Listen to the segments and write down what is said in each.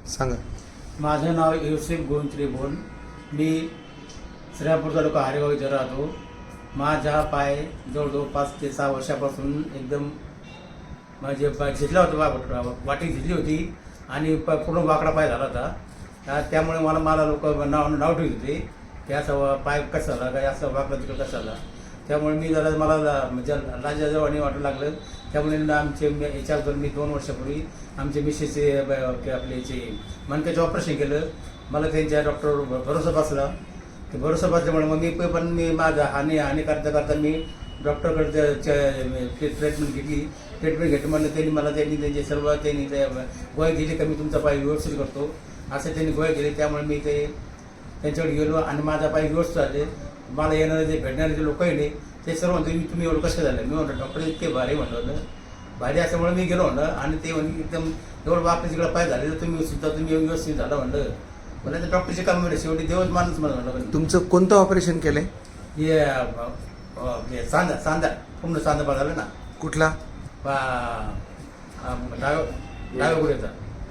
सांगा. माझं नाव युसेफ गोविंद बोन. मी श्रीरामपूर तालुका हरेगाव इथे राहतो. माझा पाय जवळजवळ 5 ते 6 वर्षापासून एकदम म्हणजे झिजला होता, वाटी झिजली होती आणि पूर्ण वाकडा पाय झाला होता. त्यामुळे मला लोक नाव ठेवत होते की असा पाय कसा झाला, काय असं वाकडा तिकडं कसा झाला. त्यामुळे मी जरा मला म्हणजे लाजाजवानी वाटू लागलं. त्यामुळे आमचे याच्याबद्दल मी 2 वर्षापूर्वी आमचे मिसेसचे आपले याचे मणक्याचं ऑपरेशन केलं. मला त्यांच्या डॉक्टरवर भरोसा बसला. ते भरोसा बसल्यामुळे मग मी माझा हानी करता मी डॉक्टरकडे ट्रीटमेंट घेतली म्हणलं. त्यांनी त्यांचे सर्व त्यांनी गोळ्या दिली का मी तुमचा पाय व्यवस्थित करतो असं त्यांनी गोळ्या दिले. त्यामुळे मी त्यांच्याकडे गेलो आणि माझा पाय व्यवस्थित झाले. मला येणारे जे भेटणारे जे लोक येणे ते सर्व म्हणते मी तुम्ही एवढं कसं झालं. मी म्हणतो डॉक्टर इतके भारी म्हणलं भारी असल्यामुळे मी गेलो म्हणलं. आणि ते म्हणजे एकदम एवढं आपल्या तिकडं पाय झाले तर तुम्ही व्यवस्थित झालं म्हणलं. मला तर डॉक्टरचे काम मिळेल शेवटी देवच माणूस म्हणलं. तुमचं कोणतं ऑपरेशन केलंय? हे सांदा पूर्ण सांदा बघायला ना. कुठला? डाव्या गुड्याचा,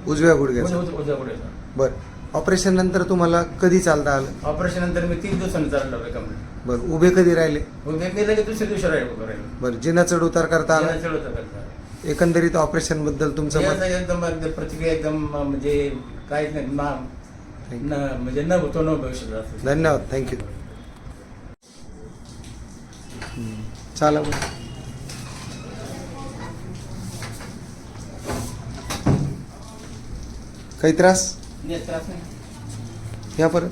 उजव्या गुडघ्याचा. उजव्या गुड्याचा. बरं. ऑपरेशन नंतर तुम्हाला कधी चालता आलं? ऑपरेशन नंतर मी 3 दिवसांनी चाललो कंप्लीट. बरं. उभे कधी राहिले? मी लगेच दुसऱ्या दिवशी राहिलो. बरं. जिना चढ उतार करता आला? करता एकंदरीत ऑपरेशन बद्दल तुमचं मत? एकदम प्रतिक्रिया एकदम म्हणजे काहीच नाही म्हणजे न होतो न भविष्य. धन्यवाद. थँक्यू. चाला मग. काही त्रास? त्रास नाही. या परत.